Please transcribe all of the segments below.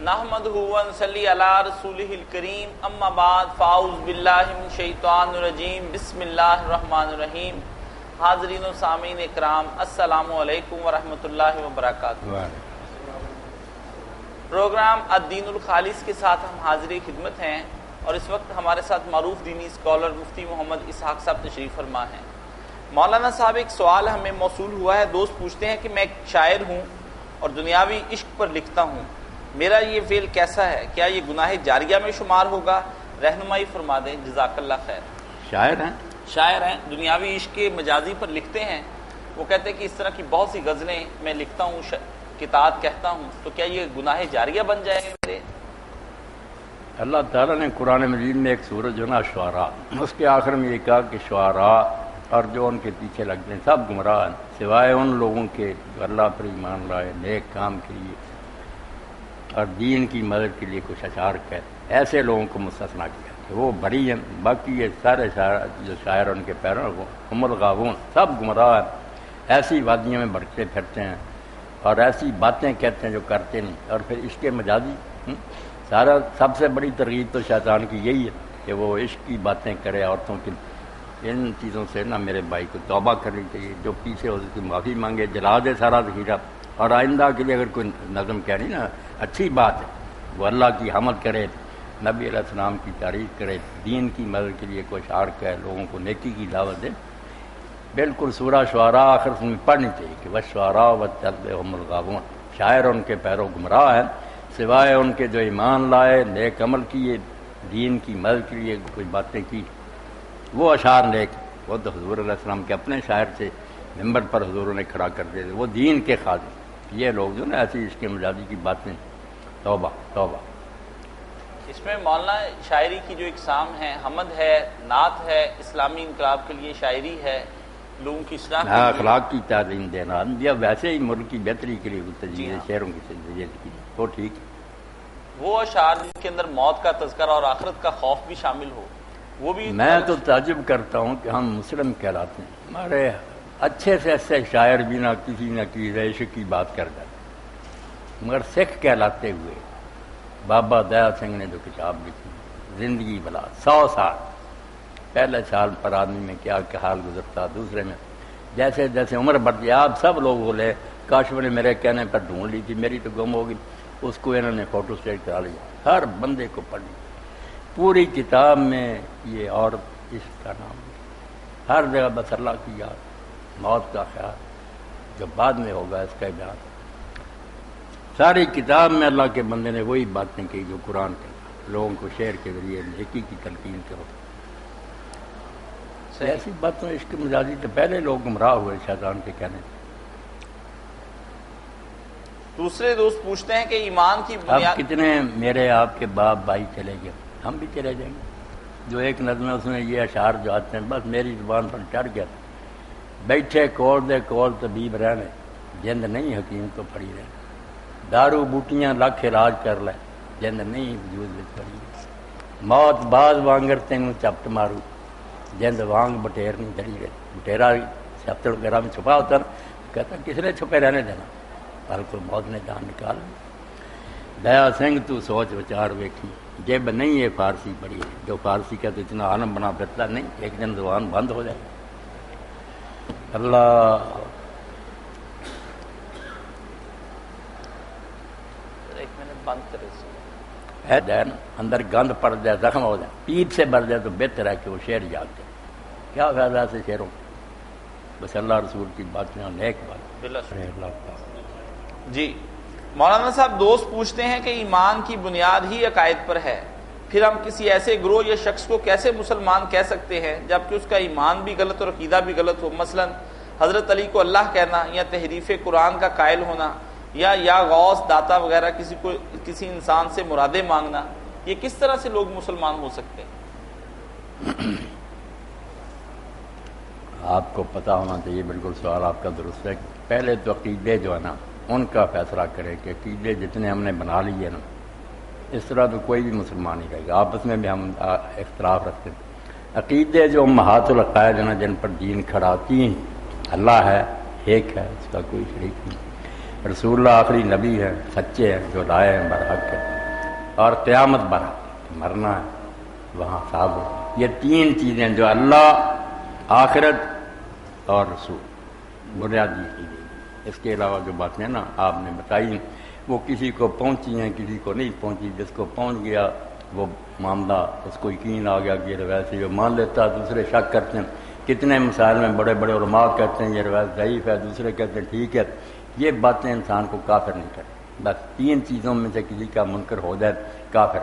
نحمدہ ونصلی علی رسولہ الکریم اما بعد فاعوذ باللہ من الشیطان الرجیم بسم اللہ الرحمن الرحیم۔ حاضرین و سامعین اکرام، السلام علیکم ورحمۃ اللہ وبرکاتہ۔ پروگرام الدین الخالص کے ساتھ ہم حاضر خدمت ہیں اور اس وقت ہمارے ساتھ معروف دینی اسکالر مفتی محمد اسحاق صاحب تشریف فرما ہیں۔ مولانا صاحب، ایک سوال ہمیں موصول ہوا ہے، دوست پوچھتے ہیں کہ میں ایک شاعر ہوں اور دنیاوی عشق پر لکھتا ہوں، میرا یہ فعل کیسا ہے؟ کیا یہ گناہ جاریہ میں شمار ہوگا؟ رہنمائی فرما دیں، جزاک اللہ خیر۔ شاعر ہیں، دنیاوی عشق کے مجازی پر لکھتے ہیں، وہ کہتے ہیں کہ اس طرح کی بہت سی غزلیں میں لکھتا ہوں، کتاب کہتا ہوں، تو کیا یہ گناہ جاریہ بن جائے گا میرے؟ اللہ تعالیٰ نے قرآن مجید میں ایک سورۃ جو نا شعراء، اس کے آخر میں یہ کہا کہ شعراء اور جو ان کے پیچھے لگتے ہیں سب گمراہ ہیں سوائے ان لوگوں کے جو اللہ پر ایمان لائے، نیک کام کے لیے اور دین کی مدد کے لیے کچھ اشعار کہتے، ایسے لوگوں کو مستثنیٰ کیا کہ وہ بری ہیں۔ باقی یہ سارے جو شاعر ان کے پیروں ہم الغاوون، سب گمراہ ہیں، ایسی وادیوں میں بھٹکتے پھرتے ہیں اور ایسی باتیں کہتے ہیں جو کرتے نہیں۔ اور پھر عشق مجازی، سب سے بڑی ترغیب تو شیطان کی یہی ہے کہ وہ عشق کی باتیں کرے عورتوں کی۔ ان چیزوں سے نا میرے بھائی کو توبہ کرنی چاہیے، جو پیچھے ہو سکے معافی مانگے، جلا دے سارا ذخیرہ، اور آئندہ کے لیے اگر کوئی نظم کہہ رہی نا اچھی بات ہے، وہ اللہ کی حمد کرے، نبی علیہ السلام کی تعریف کرے، دین کی مدد کے لیے کوئی اشعار کہے، لوگوں کو نیکی کی دعوت دے، بالکل سورہ شعراء آخر میں پڑھنی چاہیے کہ والشعراء والتبعهم الغاوون، شاعر ان کے پیرو گمراہ ہیں سوائے ان کے جو ایمان لائے، نیک عمل کیے، دین کی مدد کے لیے کوئی باتیں کی، وہ اشعار نیک، وہ تو حضور علیہ السلام کے اپنے شاعر سے ممبر پر حضور نے کھڑا کر دے، وہ دین کے خادم۔ یہ لوگ جو نا ایسی عشق مجازی کی باتیں، توبہ توبہ۔ اس میں مولانا شاعری کی جو اقسام ہیں، حمد ہے، نعت ہے، اسلامی انقلاب کے لیے شاعری ہے، لوگوں کی اصلاح کے لیے، اخلاق کی تعلیم دینا، یا ویسے ہی ملک کی بہتری کے لیے تجویز شعروں کی تجویز کی، وہ ٹھیک ہے۔ وہ اشعار جن کے اندر موت کا تذکرہ اور آخرت کا خوف بھی شامل ہو، وہ بھی۔ میں تو تعجب کرتا ہوں کہ ہم مسلم کہلاتے ہیں، ہمارے اچھے سے اچھے شاعر بھی نہ کسی نہ کسی عشق کی بات کر جاتے، مگر سکھ کہلاتے ہوئے بابا دیا سنگھ نے جو کتاب لکھی زندگی بلا، 100 سال، پہلے سال پر آدمی میں کیا حال گزرتا، دوسرے میں جیسے جیسے عمر بڑھتی، آپ سب لوگ بولے کاشف نے میرے کہنے پر ڈھونڈ لی تھی، میری تو گم ہوگی، اس کو انہوں نے فوٹو اسٹیٹ کرا لیا، ہر بندے کو پڑھ لی پوری کتاب میں یہ عورت عشق کا نام، ہر جگہ بس اللہ کی یاد، موت کا خیال، جو بعد میں ہوگا اس کا بیان، ساری کتاب میں اللہ کے بندے نے وہی باتیں کی جو قرآن کے لوگوں کو شعر کے ذریعے نیکی کی تلقین کرو۔ ایسی باتوں عشق مجازی تو پہلے لوگ گمراہ ہوئے شیطان کے کہنے۔ دوسرے دوست پوچھتے ہیں کہ ایمان کی اب بنیاد، کتنے میرے آپ کے باپ بھائی چلے گئے، ہم بھی چلے جائیں گے۔ جو ایک نظم ہے اس میں یہ اشعار جو آتے ہیں بس میری زبان پر چڑھ گیا، بیٹھے کول دے کول طبیب رہنے، جند نہیں حکیم تو پڑی رہنے، دارو بوٹیاں لکھ علاج کر لے، جند نہیں وجود میں پڑی رہے، موت باز وانگر تینوں چپٹ مارو، جند وانگ بٹیر نہیں دھڑی رہے۔ بٹیرا چپٹ وغیرہ میں چھپا ہوتا نا، کہتا کس نے چھپے رہنے دینا، کل کو موت نے جان نکال۔ دیا سنگھ تو سوچ وچار ویکھی، جب نہیں یہ فارسی پڑھی ہے، جو فارسی کا تو اتنا عالم بنا پھرتا نہیں، ایک دن زبان بند ہو جائے۔ اللہ ایک منٹ بند کرے ہے دین اندر گند پڑ جائے، زخم ہو جائے، پیٹ سے بھر جائے تو بہتر ہے کہ وہ شعر یاد کرے۔ کیا فائدہ سے شعروں، بس اللہ رسول کی باتیں اور نیک بات۔ اللہ جی مولانا صاحب، دوست پوچھتے ہیں کہ ایمان کی بنیاد ہی عقائد پر ہے، پھر ہم کسی ایسے گروہ یا شخص کو کیسے مسلمان کہہ سکتے ہیں جبکہ اس کا ایمان بھی غلط اور عقیدہ بھی غلط ہو؟ مثلا حضرت علی کو اللہ کہنا، یا تحریف قرآن کا قائل ہونا، یا غوث داتا وغیرہ کسی انسان سے مرادیں مانگنا، یہ کس طرح سے لوگ مسلمان ہو سکتے ہیں؟ آپ کو پتہ ہونا چاہیے، بالکل سوال آپ کا درست ہے۔ پہلے تو عقیدے جو ہے نا ان کا فیصلہ کرے کہ عقیدے جتنے ہم نے بنا لیے نا، اس طرح تو کوئی بھی مسلمان نہیں رہے گا، آپس میں بھی ہم اختلاف رکھتے ہیں۔ عقیدے جو امہات العقائد ہیں نا، جن پر دین کھڑا، تین، اللہ ہے، ایک ہے، اس کا کوئی شریک نہیں، رسول اللہ آخری نبی ہے، سچے ہیں، جو لائے ہیں برحق ہے، اور قیامت برحق، مرنا ہے وہاں صاحب ہو۔ یہ تین چیزیں جو اللہ، آخرت اور رسول بنیادی چیزیں۔ اس کے علاوہ جو باتیں نا آپ نے بتائی وہ کسی کو پہنچی ہیں، کسی کو نہیں پہنچی۔ جس کو پہنچ گیا وہ معاملہ، اس کو یقین آ گیا کہ یہ روایت جو مان لیتا، دوسرے شک کرتے ہیں۔ کتنے مسائل میں بڑے بڑے علماء کہتے ہیں یہ روایت ضعیف ہے، دوسرے کہتے ہیں ٹھیک ہے۔ یہ باتیں انسان کو کافر نہیں کرتی۔ بس تین چیزوں میں سے کسی کا منکر ہو جائے کافر۔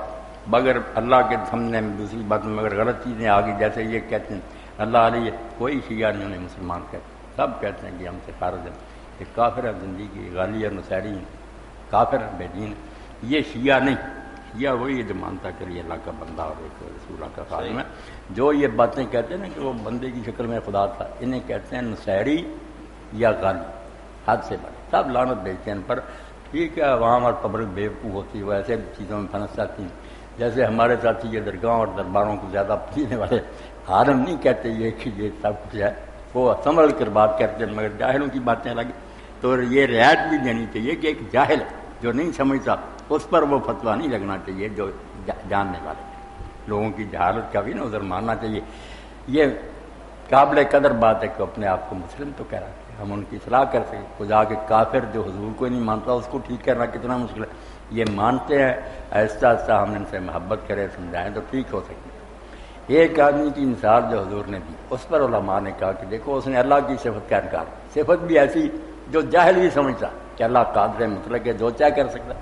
مگر اللہ کے سامنے میں دوسری بات میں اگر غلط چیزیں آ گئی، جیسے یہ کہتے ہیں اللہ علیہ، کوئی شیعہ نہیں انہیں مسلمان کہتے، سب کہتے ہیں کہ ہم سے فارغ ہیں، یہ کافر ہے، زندگی غالی اور نصیری ہیں، کافر ہے، بے دین۔ یہ شیعہ نہیں، شیعہ وہی ہے جو مانتا کہ یہ اللہ کا بندہ اور ایک رسول اللہ کا خادم ہے۔ جو یہ باتیں کہتے ہیں نا کہ وہ بندے کی شکل میں خدا تھا، انہیں کہتے ہیں نصیری یا غالی، حد سے بڑے، سب لعنت بھیجتے ہیں ان پر۔ ٹھیک ہے، عوام اور پبلک بیوقوف ہوتی ہے، وہ ایسے چیزوں میں پھنس جاتی ہیں۔ جیسے ہمارے ساتھی یہ درگاہوں اور درباروں کو زیادہ پینے والے عالم نہیں کہتے یہ کہ یہ سب کچھ ہے، وہ سنبھل کر بات کرتے ہیں، مگر جاہلوں کی باتیں الگ۔ تو یہ رعایت بھی دینی چاہیے کہ ایک جاہل جو نہیں سمجھتا اس پر وہ فتویٰ نہیں لگنا چاہیے، جو جاننے والے لوگوں کی جہالت کا بھی نا عذر ماننا چاہیے۔ یہ قابل قدر بات ہے کہ اپنے آپ کو مسلم تو کہہ رہا ہے، ہم ان کی اصلاح کر سکیں۔ خدا کے کافر جو حضور کو نہیں مانتا اس کو ٹھیک کرنا کتنا مشکل ہے۔ یہ مانتے ہیں، آہستہ آہستہ ہم ان سے محبت کریں، سمجھائیں تو ٹھیک ہو سکتے ہیں۔ ایک آدمی کی مثال جو حضور نے دی، اس پر علماء نے کہا کہ دیکھو اس نے اللہ کی صفت کا انکار، صفت بھی ایسی جو جاہل بھی سمجھتا کہ اللہ قادر مطلق ہے، جو چاہے کر سکتا۔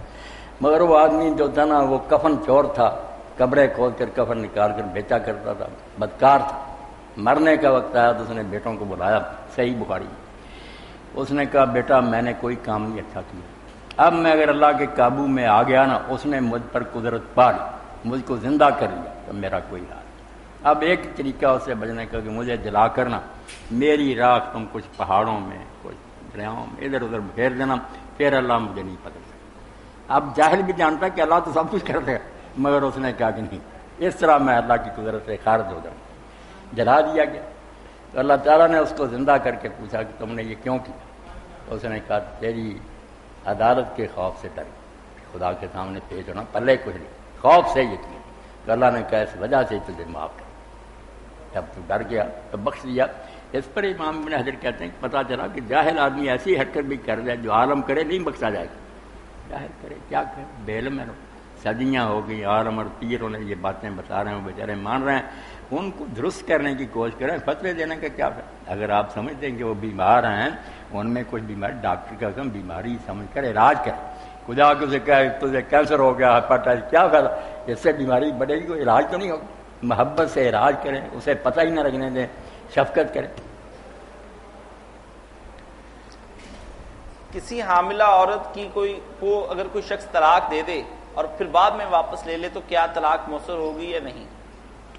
مگر وہ آدمی جو تھا نا وہ کفن چور تھا، قبریں کھود کر کفن نکال کر بیچا کرتا تھا، بدکار تھا۔ مرنے کا وقت آیا تو اس نے بیٹوں کو بلایا، صحیح بخاری۔ اس نے کہا بیٹا میں نے کوئی کام نہیں اچھا کیا، اب میں اگر اللہ کے قابو میں آ گیا نا، اس نے مجھ پر قدرت پا لی، مجھ کو زندہ کر لیا، تو میرا کوئی حال۔ اب ایک طریقہ اس سے بچنے کا کہ مجھے جلا کرنا، میری راکھ تم کچھ پہاڑوں میں، کچھ دریاؤں میں ادھر ادھر پھیر دینا، پھر اللہ مجھے نہیں پکڑ سکتا۔ اب جاہل بھی جانتا کہ اللہ تو سب کچھ کر دے گا، مگر اس نے کہا کہ نہیں، اس طرح میں اللہ کی قدرت سے خارج ہو جاؤں۔ جلا دیا گیا تو اللہ تعالیٰ نے اس کو زندہ کر کے پوچھا کہ تم نے یہ کیوں کیا؟ تو اس نے کہا تیری عدالت کے خوف سے ڈر، خدا کے سامنے پیش ہونا پلے کچھ نہیں، خوف سے یہ کیا۔ تو اللہ نے کہا اس وجہ سے تجھے معاف کر، جب تو ڈر گیا تو بخش دیا۔ اس پر امام ابن حجر کہتے ہیں کہ پتہ چلا کہ جاہل آدمی ایسی حرکت بھی کر جائے جو عالم کرے نہیں بخشا جائے گا۔ جاہل کرے کیا کرے، بے علم ہے، صدیاں ہو گئی، عالم اور پیروں نے یہ باتیں بتا رہے ہیں، وہ بیچارے مان رہے ہیں، ان کو درست کرنے کی کوشش کریں، فتوے دینے کا کیا فائدہ؟ اگر آپ سمجھتے ہیں کہ وہ بیمار ہیں، ان میں کچھ بیماری ڈاکٹر کا کم بیماری سمجھ کر علاج کریں۔ خدا کو سے کہے تجھے کینسر ہو گیا، ہیپاٹائٹس، کیا فائدہ؟ اس سے بیماری بڑھے گی، کوئی علاج تو نہیں ہوگا۔ محبت سے علاج کریں، اسے پتہ ہی نہ لگنے دیں، شفقت کریں۔ کسی حاملہ عورت کی کو اگر کوئی شخص طلاق دے دے اور پھر بعد میں واپس لے لے تو کیا طلاق مؤثر ہوگی یا نہیں؟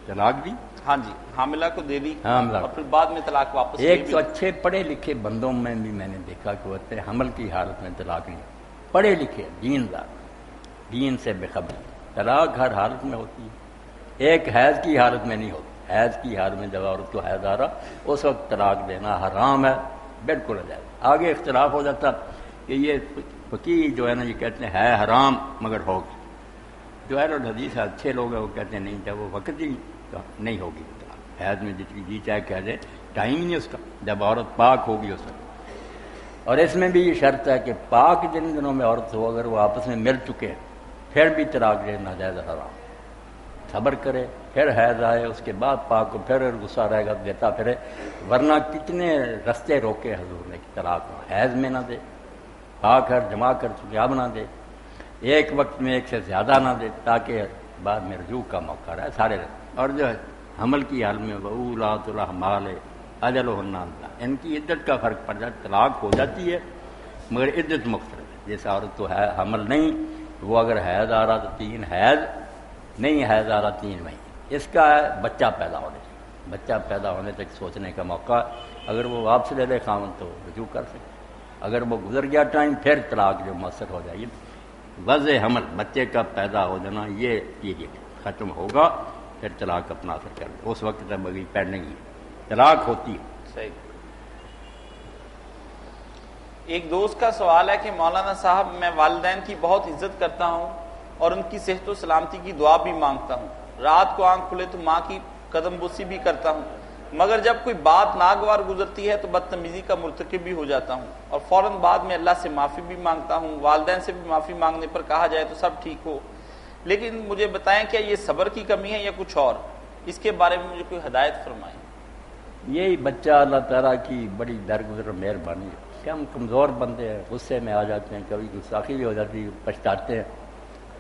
طلاق دی؟ ہاں جی، حاملہ کو دے دی حاملہ اور پھر بعد میں طلاق واپس لے ایک بھی۔ تو اچھے پڑھے لکھے بندوں میں بھی میں نے دیکھا کہ وہ حمل کی حالت میں طلاق نہیں، پڑھے لکھے دیندار، دین سے بے خبر، طلاق ہر حالت میں ہوتی ہے، ایک حیض کی حالت میں نہیں ہوتی۔ حیض کی حالت میں جب عورت کو حیض آ رہا اس وقت طلاق دینا حرام ہے، بالکل جائز۔ آگے اختلاف ہو جاتا کہ یہ فقیہ جو ہے نا یہ کہتے ہیں ہے حرام مگر ہوگی، جو ہے حدیث اچھے لوگ ہیں وہ کہتے ہیں نہیں، جب وہ وقت ہی تو نہیں ہوگی طلاق۔ حیض میں جتنی جی چاہے کہہ دے، ٹائم ہی نہیں اس کا، جب عورت پاک ہوگی اس وقت۔ اور اس میں بھی یہ شرط ہے کہ پاک جن دنوں میں عورت ہو اگر وہ آپس میں مل چکے پھر بھی طلاق دینا ناجائز حرام، صبر کرے، پھر حیض آئے اس کے بعد پاک کو، پھر غصہ رہے گا دیتا پھرے، ورنہ کتنے رستے روکے حضور نے کہ طلاق حیض میں نہ دے، پاک ہر جمع کر چکے اب نہ دے، ایک وقت میں ایک سے زیادہ نہ دے تاکہ بعد میں رجوع کا موقع رہے سارے رہے۔ اور جو ہے حمل کی حال میں وَأُولَاتُ الْأَحْمَالِ أَجَلُهُنَّ أَن ان کی عدت کا فرق پڑ جاتا، طلاق ہو جاتی ہے مگر عدت مختلف ہے۔ جیسے عورت تو ہے حمل نہیں، وہ اگر حیض آ رہا تو 3 حیض، نہیں حیض آ رہا 3 مہینے، اس کا ہے بچہ پیدا ہونے سے، بچہ پیدا ہونے تک سوچنے کا موقع، اگر وہ واپس لے لے خاوند تو رجوع کر سکتے، اگر وہ گزر گیا ٹائم پھر طلاق جو مؤثر ہو جائے گی۔ وضع حمل بچے کا پیدا ہو جانا یہ پیریڈ ختم ہوگا پھر طلاق اپنا اثر کر دے، اس وقت تک ابھی پینڈنگ ہے، طلاق ہوتی ہے۔ صحیح۔ ایک دوست کا سوال ہے کہ مولانا صاحب میں والدین کی بہت عزت کرتا ہوں اور ان کی صحت و سلامتی کی دعا بھی مانگتا ہوں، رات کو آنکھ کھلے تو ماں کی قدم بوسی بھی کرتا ہوں، مگر جب کوئی بات ناگوار گزرتی ہے تو بدتمیزی کا مرتکب بھی ہو جاتا ہوں اور فوراً بعد میں اللہ سے معافی بھی مانگتا ہوں۔ والدین سے بھی معافی مانگنے پر کہا جائے تو سب ٹھیک ہو، لیکن مجھے بتائیں کیا یہ صبر کی کمی ہے یا کچھ اور؟ اس کے بارے میں مجھے کوئی ہدایت فرمائیں۔ یہی بچہ اللہ تعالیٰ کی بڑی درگزر مہربانی ہے کہ ہم کمزور بندے ہیں، غصے میں آ جاتے ہیں، کبھی گستاخی بھی ہو جاتی ہے، پچھتاتے ہیں،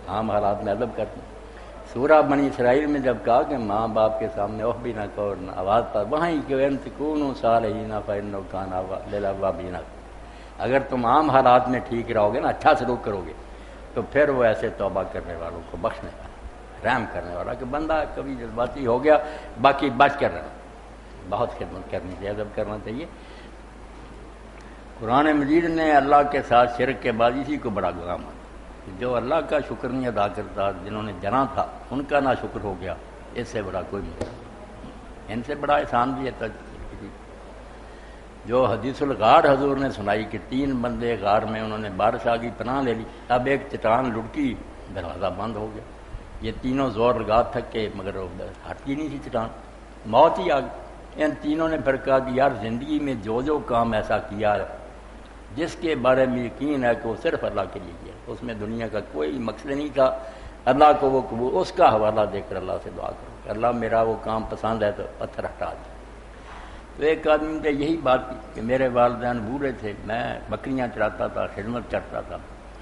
عام حالات میں ادب کرتے ہیں۔ سورہ بنی اسرائیل میں جب کہا کہ ماں باپ کے سامنے اوہ بھی نہ کہو نہ آواز پر، وہیں کہ ان تکونوا صالحین فإنہ کان للأوابین، اگر تم عام حالات میں ٹھیک رہو گے نا، اچھا سلوک کرو گے تو پھر وہ ایسے توبہ کرنے والوں کو بخشنے والا، رحم کرنے والا۔ کہ بندہ کبھی جذباتی ہو گیا، باقی بچ کر رہنا، بہت خدمت کرنی چاہیے، ادب کرنا چاہیے۔ قرآن مجید نے اللہ کے ساتھ شرک کے بعد اسی کو بڑا گناہ مانا، جو اللہ کا شکر نہیں ادا کرتا، جنہوں نے جنا تھا ان کا نہ شکر ہو گیا، اس سے بڑا کوئی نہیں، ان سے بڑا احسان بھی ہے۔ جو حدیث الغار حضور نے سنائی کہ 3 بندے غار میں، انہوں نے بارش آ گئی پناہ لے لی، اب ایک چٹان لڑکی، دروازہ بند ہو گیا، یہ تینوں زور لگا تھکے مگر ہٹتی نہیں تھی چٹان، موت ہی آ گئی۔ ان تینوں نے پھر کہا کہ یار زندگی میں جو کام ایسا کیا ہے جس کے بارے میں یقین ہے کہ وہ صرف اللہ کے لیے کیا، اس میں دنیا کا کوئی مقصد نہیں تھا، اللہ کو وہ قبول، اس کا حوالہ دے کر اللہ سے دعا کرو کہ اللہ میرا وہ کام پسند ہے تو پتھر ہٹا دے۔ تو ایک آدمی نے یہی بات کی کہ میرے والدین بوڑھے تھے، میں بکریاں چراتا تھا، خدمت کرتا تھا،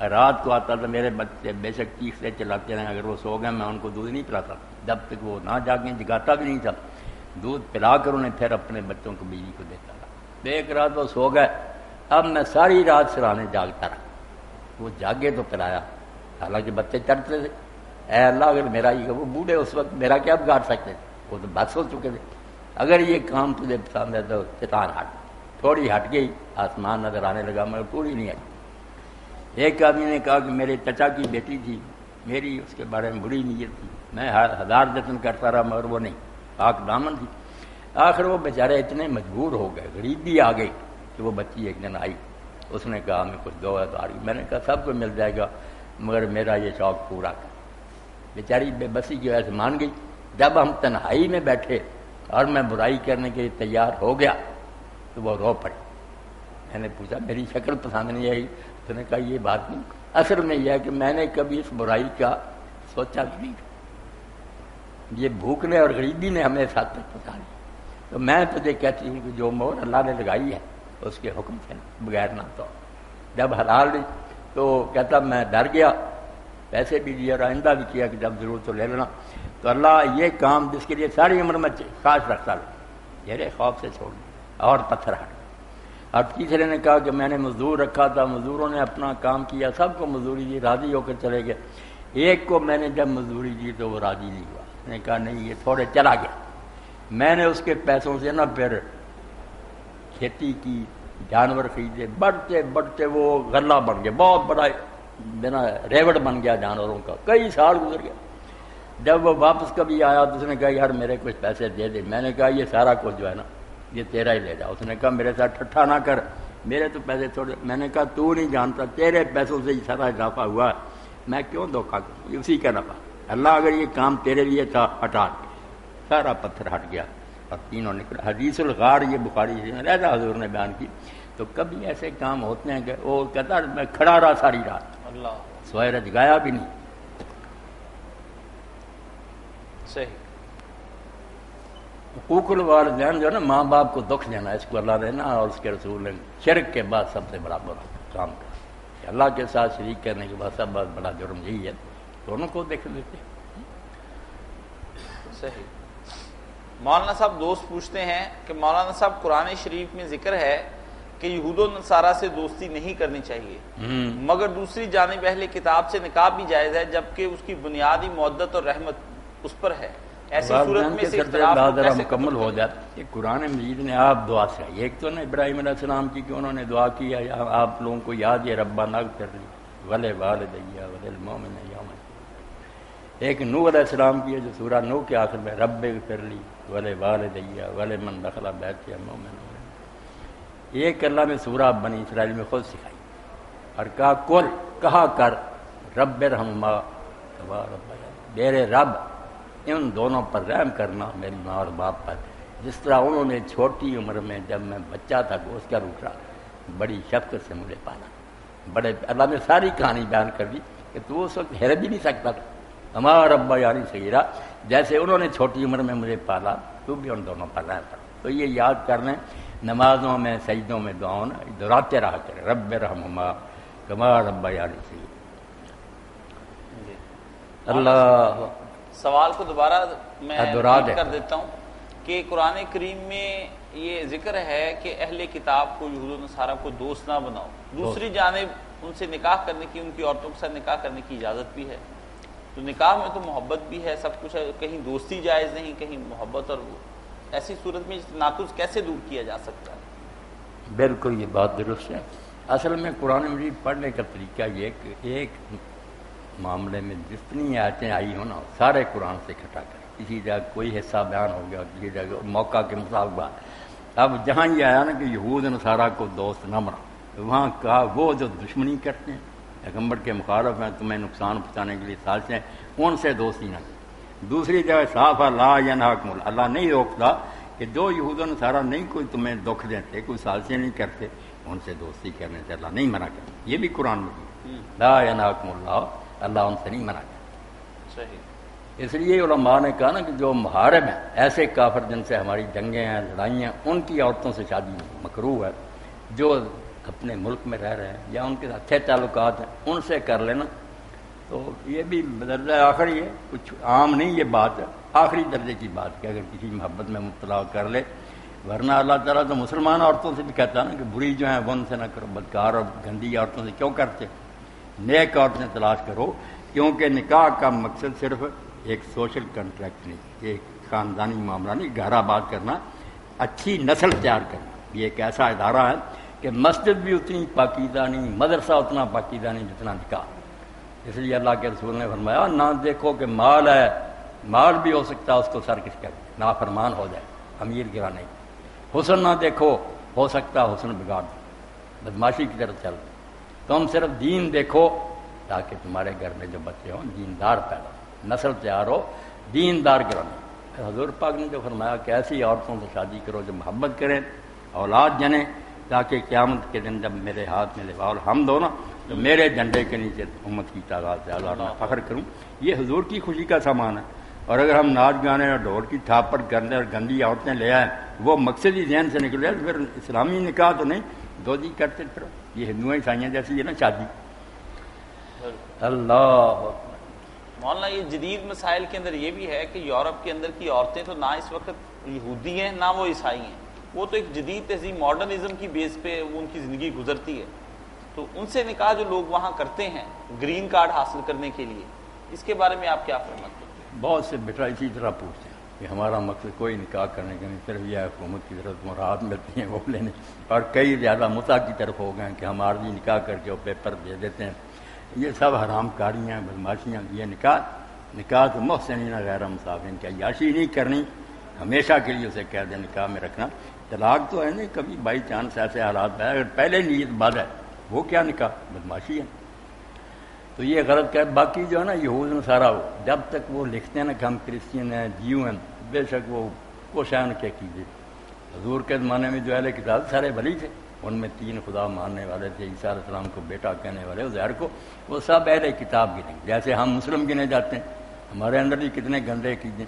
رات کو آتا تھا، میرے بچے بے شک چیختے چلاتے رہے، اگر وہ سو گئے میں ان کو دودھ نہیں پلاتا، جب تک وہ نہ جاگیں، جگاتا بھی نہیں تھا، دودھ پلا کر انہیں پھر اپنے بچوں کو بیوی کو دیتا تھا۔ ایک رات وہ سو گئے، اب میں ساری رات سرانے جاگتا رہا، وہ جاگے تو پلایا، حالانکہ بچے چڑھتے تھے، اے اللہ اگر میرا یہ، وہ بوڑھے اس وقت میرا کیا بگاڑ سکتے تھے، وہ تو بس ہو چکے تھے، اگر یہ کام تجھے پسند ہے تو چٹان ہٹ، تھوڑی ہٹ گئی، آسمان نظر آنے لگا مگر پوری نہیں آئی۔ ایک آدمی نے کہا کہ میرے چچا کی بیٹی تھی، میری اس کے بارے میں بری نیت تھی، میں 1000 جتن کرتا رہا مگر وہ نہیں، پاک دامن تھی۔ آخر وہ بیچارے اتنے مجبور ہو گئے، غریبی آ گئی کہ وہ بچی ایک دن آئی، اس نے کہا ہمیں کچھ دو ہے تو آ رہی، میں نے کہا سب کو مل جائے گا مگر میرا یہ شوق پورا کر۔ بیچاری بے بسی کی وجہ سے مان گئی۔ جب ہم تنہائی میں بیٹھے اور میں برائی کرنے کے لیے تیار ہو گیا تو وہ رو پڑی۔ میں نے پوچھا میری شکل پسند نہیں آئی؟ تو نے کہا یہ بات نہیں، اصل میں یہ ہے کہ میں نے کبھی اس برائی کا سوچا بھی نہیں تھا، یہ بھوک نے اور غریبی نے ہمیں ساتھ تک پہنچا دیا، تو میں تجھے کہتی ہوں کہ جو مہر اللہ نے لگائی ہے اس کے حکم سے بغیر نہ تو۔ جب حلال لی تو کہتا میں ڈر گیا، پیسے بھی دیے اور آئندہ بھی کیا کہ جب ضرورت تو لے لینا، تو اللہ یہ کام جس کے لیے ساری عمر میں خواہش رکھتا رہا، میرے خوف سے چھوڑ دیا اور پتھر ہٹ۔ اور تیسرے نے کہا کہ میں نے مزدور رکھا تھا، مزدوروں نے اپنا کام کیا، سب کو مزدوری دی، راضی ہو کر چلے گئے، ایک کو میں نے جب مزدوری دی تو وہ راضی نہیں ہوا، اس نے کہا نہیں یہ تھوڑے چلا گیا، میں نے اس کے پیسوں سے نا پھر کھیتی کی، جانور خریدے، بڑھتے بڑھتے وہ غلہ بن گیا، بہت بڑا بنا ریوڑ بن گیا جانوروں کا، کئی سال گزر گیا۔ جب وہ واپس کبھی آیا تو اس نے کہا یار میرے کچھ پیسے دے دے، میں نے کہا یہ سارا کچھ جو ہے نا یہ تیرا ہی لے جا۔ اس نے کہا میرے ساتھ ٹھٹھا نہ کر، میرے تو پیسے تھوڑے، میں نے کہا تو نہیں جانتا تیرے پیسوں سے ہی سارا اضافہ ہوا ہے، میں کیوں دھوکہ کروں، اسی کا نفع، اللہ اگر یہ کام تیرے لیے تھا ہٹا دے۔ سارا پتھر ہٹ گیا اور تینوں نکلے۔ حدیث الغار یہ بخاری میں رہتا حضور نے بیان کی، تو کبھی ایسے کام ہوتے ہیں کہ وہ کہتا میں کھڑا رہا ساری رات، اللہ سویرے جگایا بھی نہیں۔ صحیح۔ حقوق الوالدین جو ہے نا، ماں باپ کو دکھ دینا، اس کو اللہ نے نا اور اس کے رسول نے شرک کے بعد سب سے بڑا کام کر، کہ اللہ کے ساتھ شریک کرنے کے بعد سب بہت بڑا جرم یہی ہے، دونوں کو دیکھ لیتے۔ صحیح۔ مولانا صاحب دوست پوچھتے ہیں کہ مولانا صاحب قرآن شریف میں ذکر ہے کہ یہود و نصارہ سے دوستی نہیں کرنی چاہیے، مگر دوسری جانب اہل کتاب سے نکاح بھی جائز ہے جبکہ اس کی بنیادی مودت اور رحمت اس پر ہے، ایسی صورت میں سے اختلاف کو کیسے مکمل ہو جاتا ہے؟ قرآن مجید نے آپ دعا سے، ایک تو نے ابراہیم علیہ السلام کی کہ انہوں نے دعا کی ہے آپ لوگوں کو یاد ہے ربنا اغفر لی ولوالدی وللمؤمنین یوم القیامہ، ایک نوح علیہ السلام کی ہے جو سورہ نوح کے آخر میں رب اغفر لی ولوالدی ولمن دخل بیتی مؤمنا، ایک اللہ نے سورہ بنی اسرائیل میں خود سکھائی اور کہا کر رب ارحمہما کما ربیانی، میرے رب ان دونوں پر رحم کرنا، میری ماں اور باپ پر، جس طرح انہوں نے چھوٹی عمر میں جب میں بچہ تھا گوشت کا روٹا بڑی شفقت سے مجھے پالا۔ بڑے اللہ نے ساری کہانی بیان کر دی کہ تو اس وقت حیرت بھی نہیں سکتا تھا، ہمارا ربا یعنی صغیرہ، جیسے انہوں نے چھوٹی عمر میں مجھے پالا تو بھی ان دونوں پر رحم کر۔ تو یہ یاد کر لیں، نمازوں میں سجدوں میں دعاؤں دہراتے رہا کریں، رب ارحمہما کما ربیانی صغیرا۔ اللہ سوال کو دوبارہ میں دہرا کر دیتا ہوں کہ قرآن کریم میں یہ ذکر ہے کہ اہل کتاب کو یہود و نصارہ کو دوست نہ بناؤ، دوسری جانب ان سے نکاح کرنے کی، ان کی عورتوں کے ساتھ نکاح کرنے کی اجازت بھی ہے، تو نکاح میں تو محبت بھی ہے، سب کچھ ہے، کہیں دوستی جائز نہیں، کہیں محبت، اور ایسی صورت میں تناقض کیسے دور کیا جا سکتا ہے؟ بالکل یہ بات درست ہے۔ اصل میں قرآن مجید پڑھنے کا طریقہ یہ کہ ایک معاملے میں جتنی آیتیں آئی ہوں نا سارے قرآن سے اکٹھا کریں، کسی جگہ کوئی حصہ بیان ہو گیا، کسی جگہ موقع کے مطابق بات۔ اب جہاں یہ آیا نا کہ یہود نصارہ کو دوست نہ بنا، وہاں کہا وہ جو دشمنی کرتے ہیں، پیغمبر کے مخالف ہیں، تمہیں نقصان پہنچانے کے لیے سازشیں، ان سے دوستی نہ کریں۔ دوسری جگہ صاف لا ینہاکم اللہ نہیں روکتا کہ جو یہود و نصارہ نہیں کوئی تمہیں دکھ دیتے، کوئی سازشیں نہیں کرتے، ان سے دوستی کرنے سے اللہ نہیں منع کرتا۔ یہ بھی قرآن میں لا ینہاکم اللہ ان سے نہیں منع کرتا۔ صحیح۔ اس لیے علماء نے کہا نا کہ جو محارب ہیں، ایسے کافر جن سے ہماری جنگیں ہیں، لڑائیاں، ان کی عورتوں سے شادی مکروہ ہے۔ جو اپنے ملک میں رہ رہے ہیں یا ان کے ساتھ اچھے تعلقات ہیں ان سے کر لینا، تو یہ بھی درجہ آخری ہے، کچھ عام نہیں، یہ بات ہے آخری درجے کی بات کہ اگر کسی محبت میں مبتلا کر لے، ورنہ اللہ تعالیٰ تو مسلمان عورتوں سے بھی کہتا ہے نا کہ بری جو ہیں وہ ان سے نہ کرو، بدکار اور گندی عورتوں سے کیوں کرتے، نیک عورتیں تلاش کرو، کیونکہ نکاح کا مقصد صرف ایک سوشل کنٹریکٹ نہیں، ایک خاندانی معاملہ نہیں، گھر آباد کرنا، اچھی نسل تیار کرنا۔ یہ ایک ایسا ادارہ ہے کہ مسجد بھی اتنی پاکیزہ نہیں، مدرسہ اتنا پاکیزہ نہیں جتنا نکاح۔ اس لیے اللہ کے رسول نے فرمایا نہ دیکھو کہ مال ہے، مال بھی ہو سکتا ہے اس کو سرکش کر نافرمان ہو جائے، امیر گرا نہیں۔ حسن نہ دیکھو، ہو سکتا ہے حسن بگاڑ دو، بدماشی کی طرف چل۔ تم صرف دین دیکھو تاکہ تمہارے گھر میں جو بچے ہوں دیندار پیدا ہو، نسل تیار ہو دیندار گرانے۔ حضور پاک نے جو فرمایا کہ ایسی عورتوں سے شادی کرو جو محبت کریں، اولاد جنیں، تاکہ قیامت کے دن جب میرے ہاتھ میں لواء الحمد ہو نا تو میرے جھنڈے کے نیچے امت کی تعداد سے اللہ میں فخر کروں۔ یہ حضور کی خوشی کا سامان ہے۔ اور اگر ہم ناچ گانے اور ڈھول کی تھاپڑ کرنے اور گندی عورتیں لے آئیں، وہ مقصد ہی ذہن سے نکل جائے، پھر اسلامی نکاح تو نہیں، دو جی کرتے پھر یہ ہندوؤں عیسائیاں جیسی ہے نا شادی۔ اللہ مولانا یہ جدید مسائل کے اندر یہ بھی ہے کہ یورپ کے اندر کی عورتیں تو نہ اس وقت یہودی ہیں نہ وہ عیسائی ہیں، وہ تو ایک جدید تہذیب ماڈرنزم کی بیس پہ وہ ان کی زندگی گزرتی ہے، تو ان سے نکاح جو لوگ وہاں کرتے ہیں گرین کارڈ حاصل کرنے کے لیے، اس کے بارے میں آپ کیا فرماتے ہیں؟ بہت سے بیٹا اسی طرح پوچھتے ہیں کہ ہمارا مقصد کوئی نکاح کرنے کا نہیں، صرف یہ حکومت کی طرف مراحت ملتی ہیں وہ لینے، اور کئی زیادہ متع کی طرف ہو گئے کہ ہم عارضی نکاح کر کے وہ پیپر دے دیتے ہیں۔ یہ سب حرام کاریاں، بدماشیاں۔ یہ نکاح تو محسنین غیر مسافرین کی عیاشی نہیں کرنی، ہمیشہ کے لیے اسے قید نکاح میں رکھنا۔ طلاق تو ہے نہیں، کبھی بائی چانس ایسے حالات ہے، اگر پہلے نیت بد ہے وہ کیا نکاح، بدماشی ہے۔ تو یہ غلط کہ باقی جو ہے نا یہود نصارہ جب تک وہ لکھتے ہیں نا کہ ہم کرسچین ہیں، جیو ہیں، بے شک وہ کوشاں ان کے کیجیے۔ حضور کے زمانے میں جو اہل کتاب سارے ولی تھے، ان میں 3 خدا ماننے والے تھے، عیسیٰ علیہ السلام کو بیٹا کہنے والے، عزیر کو، وہ سب اہل کتاب گنے، جیسے ہم مسلم گنے جاتے ہیں، ہمارے اندر بھی کتنے گندے کیجیے۔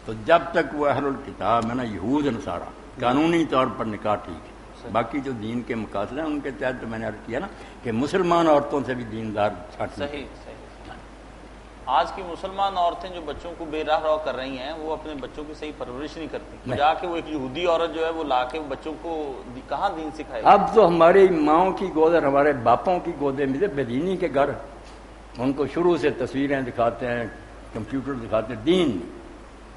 تو جب تک وہ اہل الکتاب ہے نا یہود نصارہ، قانونی طور پر نکاح ٹھیک ہے۔ باقی جو دین کے مقاصد ہیں ان کے تحت تو میں نے عرض کیا نا کہ مسلمان عورتوں سے بھی دیندار چھٹ لیں۔ صحیح۔ آج کی مسلمان عورتیں جو بچوں کو بے راہ رو کر رہی ہیں، وہ اپنے بچوں کی صحیح پرورش نہیں کرتی، جا کے وہ ایک یہودی عورت جو ہے وہ لا کے بچوں کو کہاں دین سکھائے۔ اب تو ہماری ماؤں کی گود اور ہمارے باپوں کی گودے میں بدینی کے گھر، ان کو شروع سے تصویریں دکھاتے ہیں، کمپیوٹر دکھاتے ہیں، دین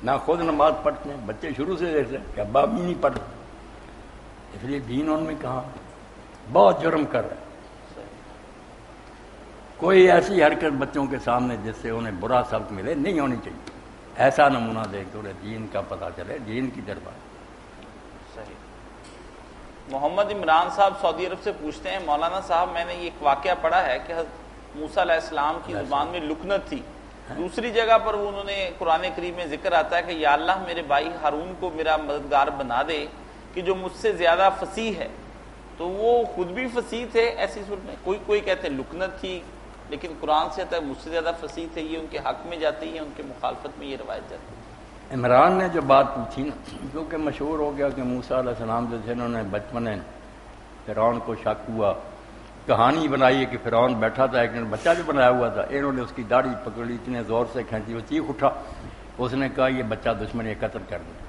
نہ خود نماز پڑھتے ہیں، بچے شروع سے دیکھتے ہیں کہ ابا بھی نہیں پڑھتے، اس لیے دین ان میں کہاں، بہت جرم کر رہے ہیں۔ کوئی ایسی حرکت بچوں کے سامنے جس سے انہیں برا سبق ملے نہیں ہونی چاہیے، ایسا نمونہ دیکھ کے انہیں دین کا پتہ چلے، دین کی طرف آئے۔ صحیح۔ محمد عمران صاحب سعودی عرب سے پوچھتے ہیں، مولانا صاحب میں نے یہ ایک واقعہ پڑھا ہے کہ حضرت موسیٰ علیہ السلام کی زبان میں لکنت تھی، دوسری جگہ پر انہوں نے قرآن کریم میں ذکر آتا ہے کہ یا اللہ میرے بھائی ہارون کو میرا مددگار بنا دے کہ جو مجھ سے زیادہ فصیح ہے، تو وہ خود بھی فصیح تھے ایسی صورت میں؟ کوئی کہتے ہیں لکنت تھی، لیکن قرآن سے آتا ہے مجھ سے زیادہ فصیح تھے، یہ ان کے حق میں جاتی ہے، ان کے مخالفت میں یہ روایت جاتی ہے۔ عمران نے جو بات پوچھی نا، کیونکہ مشہور ہو گیا کہ موسیٰ علیہ السلام جو تھے انہوں نے بچپن فرعون کو شک ہوا، کہانی بنائی ہے کہ فرعون بیٹھا تھا، ایک بچہ جو بنایا ہوا تھا، انہوں نے اس کی داڑھی پکڑ لی، اتنے زور سے کھینچی، وہ چیخ اٹھا، اس نے کہا یہ بچہ دشمن یہ قتل کر دیا۔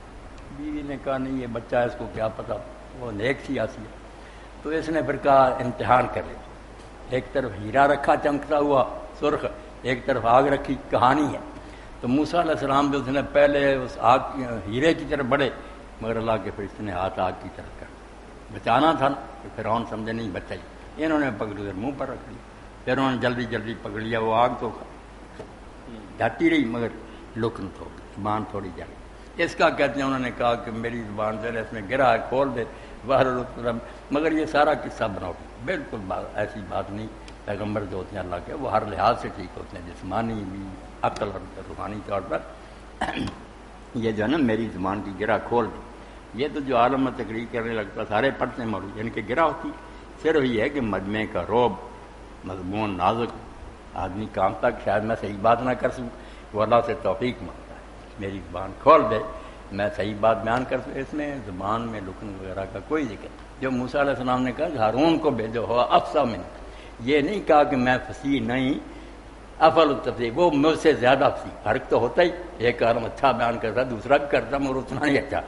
بیوی نے کہا نہیں یہ بچہ اس کو کیا پتا، وہ نیک سی آسی ہے۔ تو اس نے پھر کہا امتحان کر لیا، ایک طرف ہیرا رکھا چمکتا ہوا سرخ، ایک طرف آگ رکھی، کہانی ہے۔ تو موسیٰ علیہ السلام جو نے پہلے اس آگ ہیرے کی طرف بڑھے، مگر اللہ کے فرشتے نے ہاتھ آگ کی طرف کر بچانا تھا نا، کہ فرعون سمجھے نہیں بچہ ہی، انہوں نے پکڑ کر منہ پر رکھ لیا، پھر انہوں نے جلدی پکڑ لیا، وہ آگ تو جاتی رہی مگر لکن تو زبان تھوڑی جل۔ اس کا کہتے ہیں انہوں نے کہا کہ میری زبان سے اس میں گرا ہے، کھول دے باہر، مگر یہ سارا قصہ بناؤ، بالکل ایسی بات نہیں۔ پیغمبر جو ہوتے ہیں اللہ کے وہ ہر لحاظ سے ٹھیک ہوتے ہیں، جسمانی بھی، عقل اور روحانی طور پر۔ یہ جو ہے نا میری زبان کی گرا کھول دی، یہ تو جو عالم میں تقریر کرنے لگتا سارے پڑھتے ہیں مولوی، یعنی کہ گرا ہوتی صرف یہ ہے کہ مجمع کا روب مضمون نازک، آدمی کام تک شاید میں صحیح بات نہ کر سکوں، وہ اللہ سے توفیق مانگتا ہے میری زبان کھول دے میں صحیح بات بیان کر سکوں۔ اس میں زبان میں لکن وغیرہ کا کوئی ذکر نہیں۔ جو موسیٰ علیہ السلام نے کہا ہارون کو بھیجو ہوا افصح من، یہ نہیں کہا کہ میں فصیح نہیں، افل التفصیح، وہ مجھ سے زیادہ فصیح، فرق تو ہوتا ہی، ایک عالم اچھا بیان کرتا دوسرا بھی کرتا مگر اتنا نہیں اچھا۔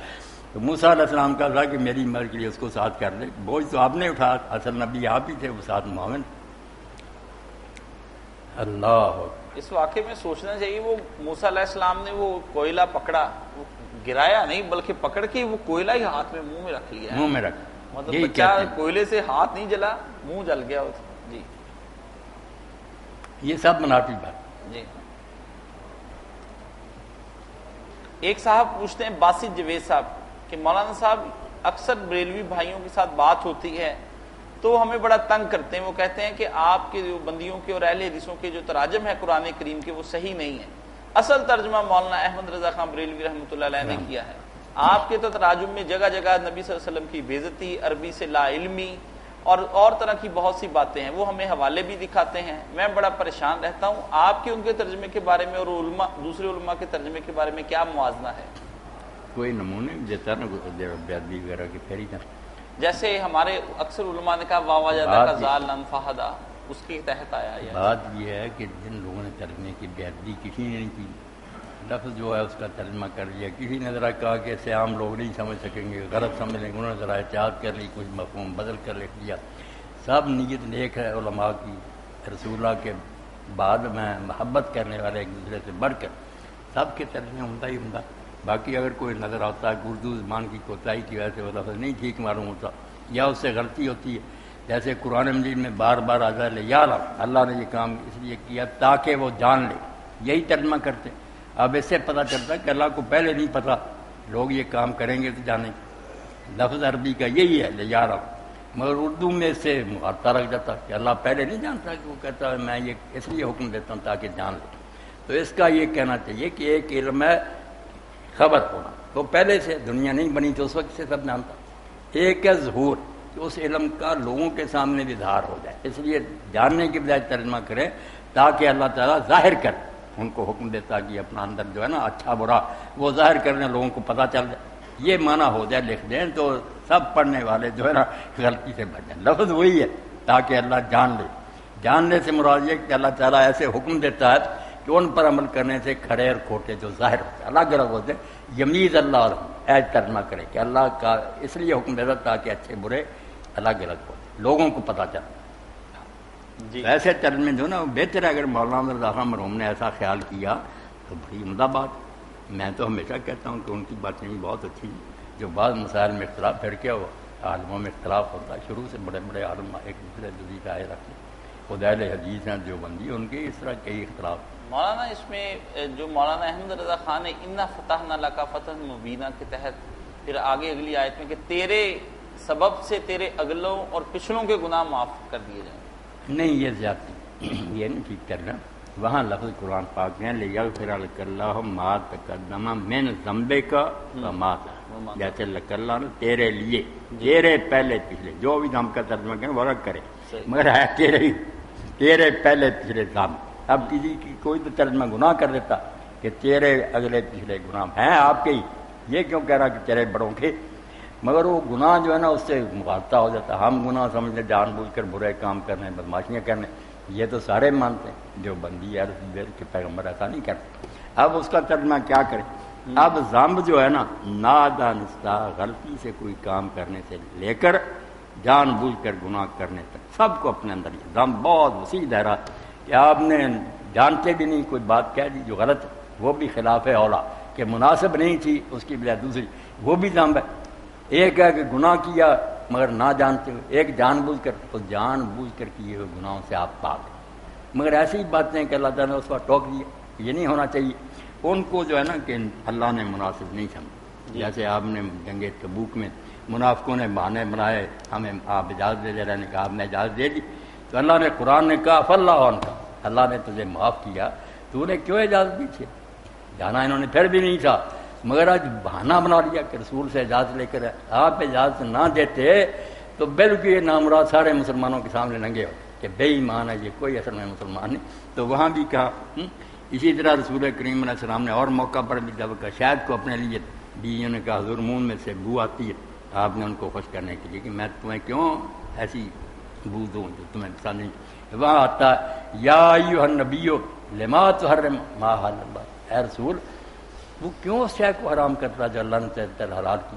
تو موسیٰ علیہ السلام کا تھا کہ میری مرض کے لیے اس کو ساتھ کر لے، بوجھ تو آپ نے اٹھا، اصل نبی آپ ہی تھے، وہ ساتھ معاون۔ اللہ اس واقعے میں سوچنا چاہیے، وہ موسیٰ علیہ السلام نے وہ کوئلہ پکڑا، وہ گرایا نہیں بلکہ پکڑ کے وہ کوئلہ ہی ہاتھ میں منہ میں رکھ لیا، منہ میں رکھ، مطلب بچہ کوئلے سے ہاتھ نہیں جلا، منہ جل گیا۔ جی یہ سب منافی بات۔ جی ایک صاحب پوچھتے ہیں باسط جوید صاحب کہ مولانا صاحب اکثر بریلوی بھائیوں کے ساتھ بات ہوتی ہے تو وہ ہمیں بڑا تنگ کرتے ہیں، وہ کہتے ہیں کہ آپ کے جو بندیوں کے اور اہل حدیثوں کے جو تراجم ہے قرآن کریم کے وہ صحیح نہیں ہے، اصل ترجمہ مولانا احمد رضا خان بریلوی رحمۃ اللہ علیہ نے کیا ہے، آپ کے تو تراجم میں جگہ جگہ نبی صلی اللہ علیہ وسلم کی بے عزتی، عربی سے لا علمی اور طرح کی بہت سی باتیں ہیں، وہ ہمیں حوالے بھی دکھاتے ہیں، میں بڑا پریشان رہتا ہوں۔ آپ کے ان کے ترجمے کے بارے میں اور علماء دوسرے علماء کے ترجمے کے بارے میں کیا موازنہ ہے؟ کوئی نمونے دیتا نا بیادبی وغیرہ کی پھیری جا، جیسے ہمارے اکثر علماء نے کہا واہ وجدہ کا ظالن فہدا، اس کے تحت آیا ہے۔ بات یہ ہے کہ جن لوگوں نے ترجمے کی بیادبی کسی نے نہیں کی، لفظ جو ہے اس کا ترجمہ کر لیا، کسی نے ذرا کہا کہ اسے عام لوگ نہیں سمجھ سکیں گے، غلط سمجھ لیں گے، انہوں نے ذرا احتیاط کر لی، کچھ مفہوم بدل کر لکھ دیا۔ سب نیت نیک ہے علماء کی، رسول اللہ کے بعد میں محبت کرنے والے ایک دوسرے سے بڑھ کر سب کے ترجمے عمدہ ہی عمدہ۔ باقی اگر کوئی نظر آتا ہے کہ اردو زبان کی کوتاہی کی وجہ سے وہ لفظ نہیں ٹھیک معلوم ہوتا یا اس سے غلطی ہوتی ہے، جیسے قرآن مجید میں بار بار آتا ہے یعلم، اللہ نے یہ کام اس لیے کیا تاکہ وہ جان لے، یہی ترجمہ کرتے۔ اب اس سے پتہ چلتا ہے کہ اللہ کو پہلے نہیں پتہ، لوگ یہ کام کریں گے تو جانیں گے۔ لفظ عربی کا یہی ہے یعلم، مگر اردو میں سے مغالطہ رکھ جاتا کہ اللہ پہلے نہیں جانتا، کہ وہ کہتا ہے میں یہ اس لیے حکم دیتا ہوں تاکہ جان لے۔ تو اس کا یہ کہنا چاہیے کہ ایک علم ہے خبر ہونا، تو پہلے سے دنیا نہیں بنی تو اس وقت سے سب جانتا۔ ایک ہے ظہور، کہ اس علم کا لوگوں کے سامنے بھی اظہار ہو جائے، اس لیے جاننے کی بجائے ترجمہ کریں تاکہ اللہ تعالیٰ ظاہر کر، ان کو حکم دیتا کہ اپنا اندر جو ہے نا اچھا برا وہ ظاہر کرنے لوگوں کو پتہ چل جائے، یہ معنی ہو جائے لکھ دیں تو سب پڑھنے والے جو ہے نا غلطی سے بچ جائیں۔ لفظ وہی ہے تاکہ اللہ جان لے، جاننے سے مراد یہ کہ اللہ تعالیٰ ایسے حکم دیتا ہے کہ ان پر عمل کرنے سے کھڑے اور کھوٹے جو ظاہر ہوتے ہیں الگ الگ ہوتے ہیں۔ یمیز اللہ ایج ترجمہ کرے کہ اللہ کا اس لیے حکم دیتا تاکہ اچھے برے الگ الگ ہوتے لوگوں کو پتہ چلے۔ جی ایسے ترجمے جو نا بہتر ہے، اگر مولانا رضا خان مرحوم نے ایسا خیال کیا تو بڑی عمدہ بات۔ میں تو ہمیشہ کہتا ہوں کہ ان کی باتیں بہت اچھی ہیں، جو بعض مسائل میں اختلاف، پھر کیا ہوا عالموں میں اختلاف ہوتا ہے، شروع سے بڑے بڑے عالم ایک دوسرے جدید رائے رکھتے ہیں، خدائل حدیث ہیں جو بندی ان کے اس طرح کئی اختلاف۔ مولانا اس میں جو مولانا احمد رضا خان نے انا فتحنا لک فتحا مبینا کے تحت پھر آگے اگلی آیت میں کہ سبب سے تیرے اگلوں اور پچھلوں کے گناہ معاف کر دیے جائیں. نہیں، یہ زیادتی یہ نہیں ٹھیک کرنا. وہاں لفظ قرآن پاک میں لیغفر لک اللہ ما تقدم من ذنبک وما تأخر، جیسے لک اللہ نے تیرے لیے تیرے پہلے پچھلے جو بھی ذنب کا ترجمہ کریں وہ الگ کرے، مگر ہے تیرے پہلے پچھلے ذنب. اب کسی کی کوئی تو ترجمہ گناہ کر دیتا کہ تیرے اگلے پچھلے گناہ ہیں آپ کے ہی، یہ کیوں کہہ رہا کہ تیرے بڑوں کے؟ مگر وہ گناہ جو ہے نا اس سے مغالطہ ہو جاتا. ہم گناہ سمجھتے جان بوجھ کر برے کام کرنے، بدماشیاں کرنے، یہ تو سارے مانتے ہیں. جو بندی ہے کہ پیغمبر ایسا نہیں کرتے. اب اس کا ترجمہ کیا کریں؟ اب ذنب جو ہے نا نادانستہ غلطی سے کوئی کام کرنے سے لے کر جان بوجھ کر گناہ کرنے تک سب کو اپنے اندر یہ ذنب بہت وسیع دائرہ کہ آپ نے جانتے بھی نہیں کوئی بات کہہ دی جو غلط ہے، وہ بھی خلاف اولا کہ مناسب نہیں تھی اس کی بجائے دوسری، وہ بھی ذنب ہے. ایک ہے کہ گناہ کیا مگر نہ جانتے ہوئے، ایک جان بوجھ کر، تو جان بوجھ کر کیے ہوئے گناہوں سے آپ پاک ہیں. مگر ایسی باتیں کہ اللہ تعالیٰ نے اس پر ٹوک دیا، یہ نہیں ہونا چاہیے. ان کو جو ہے نا کہ اللہ نے مناسب نہیں سمجھا. جیسے آپ نے جنگ تبوک میں منافقوں نے بہانے بنائے، ہمیں آپ اجازت دے رہے نے کہا آپ نے اجازت دے دی، تو اللہ نے قرآن نے کہا فاللہ عنک، اللہ نے تجھے معاف کیا، تو نے کیوں اجازت دی تھی؟ جانا انہوں نے پھر بھی نہیں تھا، مگر آج بہانہ بنا لیا کہ رسول سے اجازت لے کر آپ اجازت نہ دیتے تو بالکل یہ نامراد سارے مسلمانوں کے سامنے ننگے ہو کہ بے ایمان ہے یہ، کوئی اصل میں مسلمان نہیں. تو وہاں بھی کہا. اسی طرح رسول کریم علیہ السلام نے اور موقع پر بھی جب کہا شاید کو اپنے لیے بیویوں نے کہا حضور منہ میں سے بو آتی ہے، آپ نے ان کو خوش کرنے کے لیے کہ میں تمہیں کیوں ایسی بو دوں جو تمہیں پسند نہیں. وہاں آتا یا ایھا النبی لما تحرم ما احل اللہ، اے رسول وہ کیوں اس شے کو حرام کرتا جو اللہ نے تیرے حلال کی.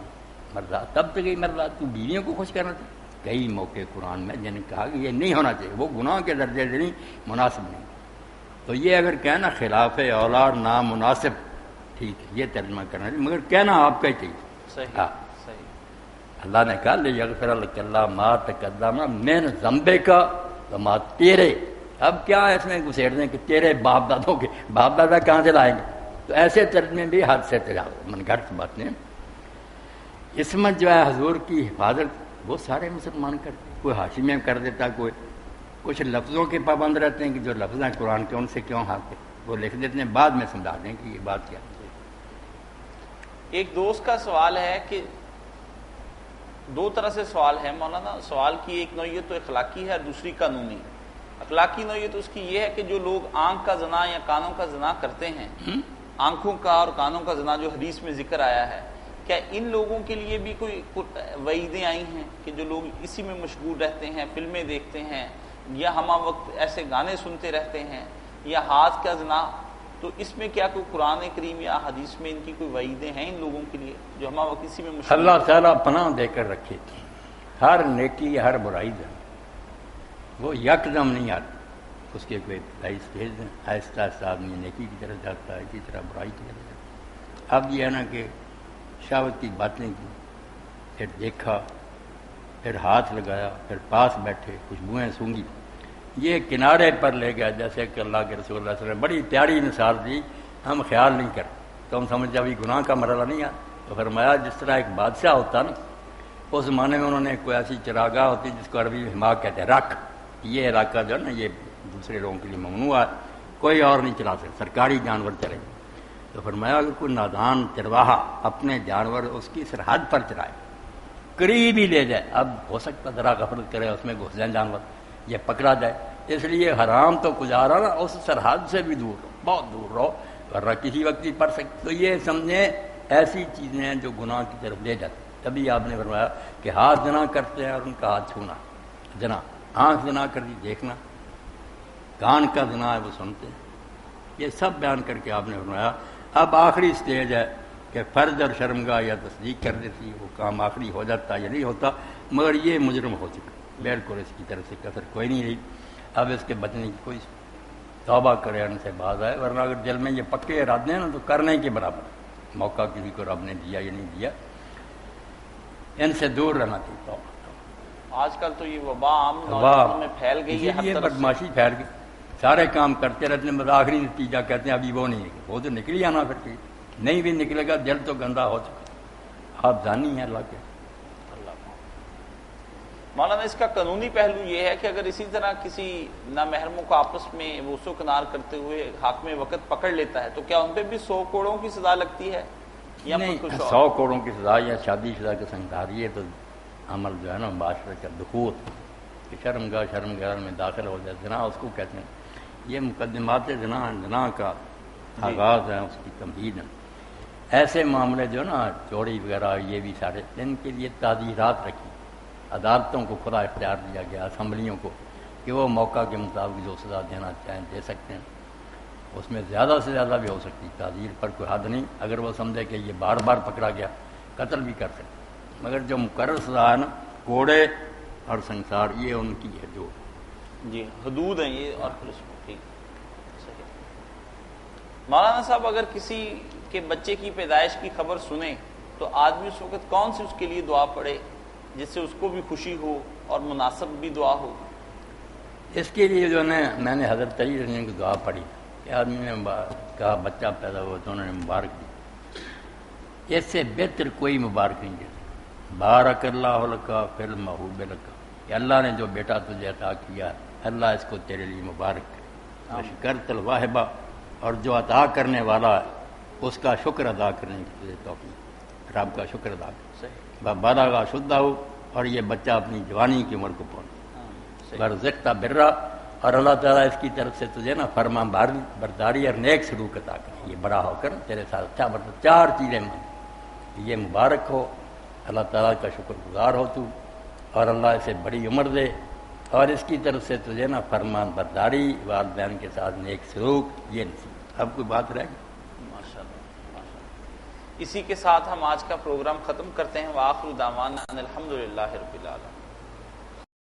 مرضات تب تک گئی مرضات تو بیویوں کو خوش کرنا تھا. کئی موقع قرآن میں جن نے کہا کہ یہ نہیں ہونا چاہیے، وہ گناہ کے درجے سے نہیں، مناسب نہیں. تو یہ اگر کہنا خلاف اولاد نامناسب ٹھیک ہے، یہ ترجمہ کرنا چاہیے، مگر کہنا آپ کا ہی چاہیے. صحیح. اللہ نے کہا لیغفر لک اللہ ما تقدم من ذنبک وما تیرے. اب کیا اس میں گھسیڑ دیں کہ تیرے باپ دادوں کے، باپ دادا کہاں سے لائیں گے؟ تو ایسے ترجمے بھی حد سے من گھڑت باتیں. اس میں جو ہے حضور کی حفاظت وہ سارے مسلمان کرتے، کوئی ہاشمی کر دیتا، کوئی کچھ لفظوں کے پابند رہتے ہیں کہ جو لفظ ہیں قرآن کے ان سے کیوں ہاتھ وہ لکھ دیتے ہیں، بعد میں سمجھا دیں کہ یہ بات کیا. ایک دوست کا سوال ہے کہ دو طرح سے سوال ہے مولانا. سوال کی ایک نوعیت تو اخلاقی ہے اور دوسری قانونی. اخلاقی نوعیت اس کی یہ ہے کہ جو لوگ آنکھ کا زنا یا کانوں کا زنا کرتے ہیں، آنکھوں کا اور کانوں کا زنا جو حدیث میں ذکر آیا ہے، کیا ان لوگوں کے لیے بھی کوئی وعیدیں آئی ہیں کہ جو لوگ اسی میں مشغول رہتے ہیں، فلمیں دیکھتے ہیں یا ہمہ وقت ایسے گانے سنتے رہتے ہیں یا ہاتھ کا زنا، تو اس میں کیا کوئی قرآن کریم یا حدیث میں ان کی کوئی وعیدیں ہیں ان لوگوں کے لیے جو ہمہ وقت اسی میں مشغول؟ اللہ تعالیٰ پناہ دے کر رکھے تھی. ہر نیکی ہر برائی دیں وہ یکدم نہیں آتی، اس کے کوئی اسٹیج دیں، آہستہ آہستہ آدمی نیکی کی طرف جاتا ہے، اسی طرح برائی کی طرف جاتا ہے. اب یہ ہے نا کہ شہوت کی باتیں کی، پھر دیکھا، پھر ہاتھ لگایا، پھر پاس بیٹھے، خوشبوئیں سونگی، یہ کنارے پر لے گیا. جیسے کہ اللہ کے رسول اللہ صلی اللہ علیہ وسلم بڑی پیاری مثال دی، ہم خیال نہیں کرتے تو ہم سمجھ ابھی گناہ کا مرحلہ نہیں آتا. تو فرمایا جس طرح ایک بادشاہ ہوتا نا، اس زمانے میں انہوں نے کوئی ایسی چراگاہ ہوتی جس کو عربی میں حماق کہتے ہیں، رکھ. یہ علاقہ جو ہے نا یہ دوسرے لوگوں کے لیے ممنوع ہے، کوئی اور نہیں چلا سکتا، سرکاری جانور چلے. تو فرمایا اگر کوئی نادان چرواہا اپنے جانور اس کی سرحد پر چرائے، قریب ہی لے جائے، اب ہو سکتا ذرا غفلت کرے اس میں گھس جائیں جانور، یہ پکڑا جائے. اس لیے حرام تو گزارا نا، اس سرحد سے بھی دور رہو، بہت دور رہو، ورنہ کسی وقت ہی پڑ سکتے. تو یہ سمجھیں ایسی چیزیں ہیں جو گناہ کی طرف لے جاتی. تبھی آپ نے فرمایا کہ ہاتھ زنا کرتے ہیں اور ان کا ہاتھ چھونا زنا، آنکھ زنا کر دی دیکھنا، کان کا زنا ہے وہ سنتے ہیں. یہ سب بیان کر کے آپ نے فرمایا اب آخری سٹیج ہے کہ فرض اور شرمگاہ یا تصدیق کر دیتی، وہ کام آخری ہو جاتا یا نہیں ہوتا، مگر یہ مجرم ہو چکا، بالکل اس کی طرف سے کثر کوئی نہیں رہی. اب اس کے بچنے کی کوئی توبہ کرے، ان سے باز آئے، ورنہ اگر دل میں یہ پکے ارادے ہیں نا تو کرنے کے برابر. موقع کسی کو رب نے دیا یا نہیں دیا، ان سے دور رہنا چاہیے. توبہ. آج کل تو یہ وبا عام نوجوانوں میں پھیل گئی ہے، یہ بدماشی پھیل گئی، سارے کام کرتے رہتے ہیں، بس آخری نتیجہ کہتے ہیں ابھی وہ نہیں ہے، وہ تو نکل ہی آنا، پھر نہیں بھی نکلے گا، دل تو گندا ہو چکا. آپ زانی ہیں اللہ کے. مولانا اس کا قانونی پہلو یہ ہے کہ اگر اسی طرح کسی نامحرموں کو آپس میں بوسو کنار کرتے ہوئے حاکم وقت پکڑ لیتا ہے تو کیا ان پہ بھی 100 کوڑوں کی سزا لگتی ہے یا نہیں، کچھ 100 کوڑوں کی سزا یا شادی شدہ کا سنگاری ہے تو عمل جو ہے نا معاشرے کا دخول کہ شرمگاہ میں داخل ہو جائے، زنا اس کو کہتے ہیں. یہ مقدمات زنا کا آغاز ہے، اس کی تمہید ہے. ایسے معاملے جو نا چوری وغیرہ یہ بھی سارے ان کے لیے تعزیرات رکھی، عدالتوں کو خدا اختیار دیا گیا، اسمبلیوں کو کہ وہ موقع کے مطابق جو سزا دینا چاہیں دے سکتے ہیں. اس میں زیادہ سے زیادہ بھی ہو سکتی، تعزیر پر کوئی حد نہیں. اگر وہ سمجھے کہ یہ بار بار پکڑا گیا قتل بھی کر سکتے، مگر جو مقرر سزا ہے نا کوڑے اور سنسار یہ ان کی ہے جو جی حدود ہیں یہ. اور پھر اس میں ٹھیک صحیح. مولانا صاحب اگر کسی کے بچے کی پیدائش کی خبر سنے تو آدمی اس وقت کون سی اس کے لیے دعا پڑھے جس سے اس کو بھی خوشی ہو اور مناسب بھی دعا ہو؟ اس کے لیے جو ہے میں نے حضرت علی رضی اللہ عنہ کی دعا پڑھی کہ آدمی نے کہا بچہ پیدا ہوا تو انہوں نے مبارک دی. اس سے بہتر کوئی مبارک نہیں دے سکتا. بارک اللہ لکا فی الموہوب لکا کہ اللہ نے جو بیٹا تجھے عطا کیا اللہ اس کو تیرے لیے مبارک کرے. شکرت الواہبہ اور جو عطا کرنے والا ہے اس کا شکر ادا کرنے کی تجھے توفیق، رب کا شکر ادا کر. بالغ شدہ ہو اور یہ بچہ اپنی جوانی کی عمر کو پہنچے. برزقتا برا اور اللہ تعالیٰ اس کی طرف سے تجھے نا فرما برداری اور نیک سلوک عطا کرے. یہ بڑا ہو کر تیرے ساتھ اچھا برتا، 4 چیزیں مانگ، یہ مبارک ہو، اللہ تعالیٰ کا شکر گزار ہو تو، اور اللہ اسے بڑی عمر دے، اور اس کی طرف سے تجھے نا فرمان برداری، والدین کے ساتھ نیک سلوک. یہ نصیب. اب کوئی بات رہ گئی؟ اسی کے ساتھ ہم آج کا پروگرام ختم کرتے ہیں. وآخر دعوانا ان الحمدللہ رب العالمین.